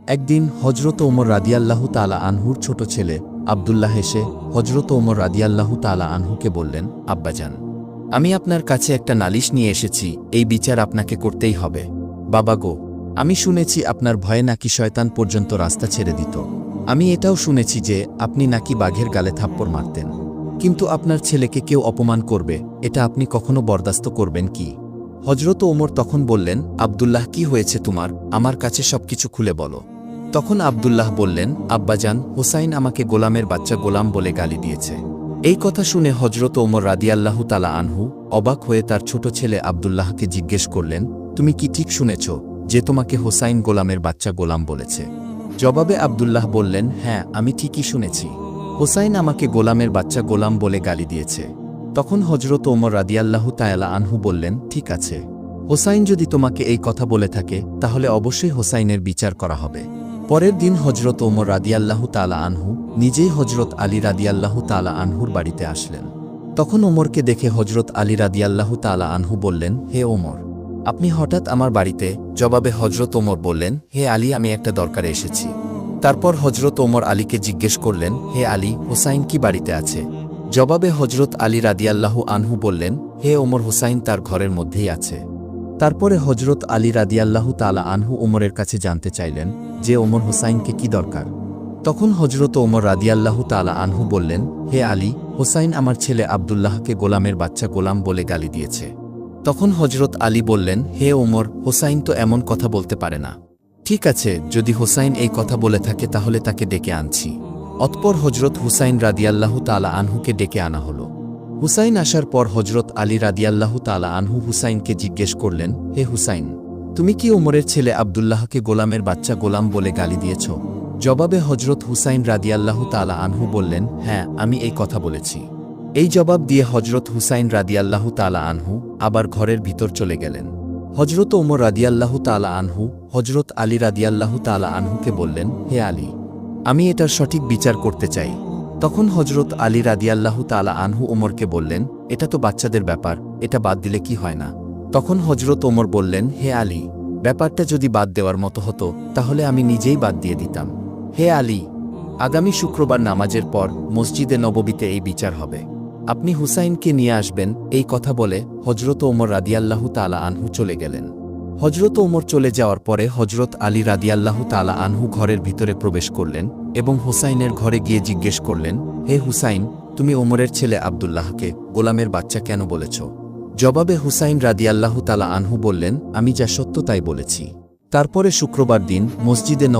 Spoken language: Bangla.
একদিন হজরত ওমর রাদিয়াল্লাহু তাআলা আনহুর ছোট ছেলে আব্দুল্লাহ এসে হজরত ওমর রাদিয়াল্লাহু তাআলা আনহুকে বললেন, আব্বাজান, আমি আপনার কাছে একটা নালিশ নিয়ে এসেছি, এই বিচার আপনাকে করতেই হবে। বাবা গো, আমি শুনেছি আপনার ভয়ে নাকি শয়তান পর্যন্ত রাস্তা ছেড়ে দিত। আমি এটাও শুনেছি যে আপনি নাকি বাঘের গালে থাপ্পড় মারতেন। কিন্তু আপনার ছেলেকে কেউ অপমান করবে, এটা আপনি কখনো বরদাস্ত করবেন কি? হজরত ওমর তখন বললেন, আব্দুল্লাহ, কি হয়েছে তোমার? আমার কাছে সবকিছু খুলে বলো। তখন আব্দুল্লাহ বললেন, আব্বাজান, হুসাইন আমাকে গোলামের বাচ্চা গোলাম বলে গালি দিয়েছে। এই কথা শুনে হজরত ওমর রাদিয়াল্লাহু তাআলা আনহু অবাক হয়ে তার ছোট ছেলে আব্দুল্লাহকে জিজ্ঞেস করলেন, তুমি কি ঠিক শুনেছ যে তোমাকে হুসাইন গোলামের বাচ্চা গোলাম বলেছে? জবাবে আব্দুল্লাহ বললেন, হ্যাঁ, আমি ঠিকই শুনেছি। হুসাইন আমাকে গোলামের বাচ্চা গোলাম বলে গালি দিয়েছে। তখন হজরত ওমর রাদিয়াল্লাহু তাআলা আনহু বললেন, ঠিক আছে, হুসাইন যদি তোমাকে এই কথা বলে থাকে তাহলে অবশ্যই হুসাইনের বিচার করা হবে। পরের দিন হজরত ওমর রাদিয়াল্লাহু তাআলা আনহু নিজেই হজরত আলী রাদিয়াল্লাহু তাআলা আনহুর বাড়িতে আসলেন। তখন ওমরকে দেখে হজরত আলী রাদিয়াল্লাহু তাআলা আনহু বললেন, হে ওমর, আপনি হঠাৎ আমার বাড়িতে? জবাবে হজরত ওমর বললেন, হে আলী, আমি একটা দরকারে এসেছি। তারপর হজরত ওমর আলীকে জিজ্ঞেস করলেন, হে আলী, হুসাইন কি বাড়িতে আছে? জবাবে হজরত আলী রাদিয়াল্লাহু আনহু বললেন, হে ওমর, হুসাইন তার ঘরের মধ্যেই আছে। তারপরে হজরত আলী রাদিয়াল্লাহু তাআলা আনহু ওমরের কাছে জানতে চাইলেন যে ওমর, হুসাইনকে কি দরকার? তখন হজরত ওমর রাদিয়াল্লাহু তাআলা আনহু বললেন, হে আলী, হুসাইন আমার ছেলে আব্দুল্লাহকে গোলামের বাচ্চা গোলাম বলে গালি দিয়েছে। তখন হজরত আলী বললেন, হে ওমর, হুসাইন তো এমন কথা বলতে পারে না। ঠিক আছে, যদি হুসাইন এই কথা বলে থাকে তাহলে তাকে ডেকে আনছি। অতঃপর হজরত হুসাইন রাদিয়াল্লাহু তাআলা আনহুকে ডেকে আনা হল। হুসাইন আসার পর হজরত আলী রাদিয়াল্লাহু তাআলা আনহু হুসাইনকে জিজ্ঞেস করলেন, হে হুসাইন, তুমি কি ওমরের ছেলে আব্দুল্লাহকে গোলামের বাচ্চা গোলাম বলে গালি দিয়েছ? জবাবে হজরত হুসাইন রাদিয়াল্লাহু তাআলা আনহু বললেন, হ্যাঁ, আমি এই কথা বলেছি। এই জবাব দিয়ে হজরত হুসাইন রাদিয়াল্লাহু তাআলা আনহু আবার ঘরের ভিতর চলে গেলেন। হজরত ওমর রাদিয়াল্লাহু তাআলা আনহু হজরত আলী রাদিয়াল্লাহু তাআলা আনহুকে বললেন, হে আলী, আমি এটার সঠিক বিচার করতে চাই। তখন হজরত আলী রাদিয়াল্লাহু তাআলা আনহু ওমরকে বললেন, এটা তো বাচ্চাদের ব্যাপার, এটা বাদ দিলে কি হয় না? তখন হজরত ওমর বললেন, হে আলী, ব্যাপারটা যদি বাদ দেওয়ার মতো হতো তাহলে আমি নিজেই বাদ দিয়ে দিতাম। হে আলী, আগামী শুক্রবার নামাজের পর মসজিদে নববীতে এই বিচার হবে। আপনি হুসাইনকে নিয়ে আসবেন। এই কথা বলে হজরত ওমর রাদিয়াল্লাহু তাআলা আনহু চলে গেলেন। হজরত ওমর চলে যাওয়ার পরে হজরত আলী রাদিয়াল্লাহু তাআলা আনহু ঘরের ভিতরে প্রবেশ করলেন এবং হুসাইনের ঘরে গিয়ে জিজ্ঞেস করলেন, হে হুসাইন, তুমি ওমরের ছেলে আব্দুল্লাহকে গোলামের বাচ্চা কেন বলেছ? জবাবে হুসাইন রাদিয়াল্লাহু তাআলা আনহু বললেন, আমি যা সত্য তাই বলেছি। তারপরে শুক্রবার দিন মসজিদে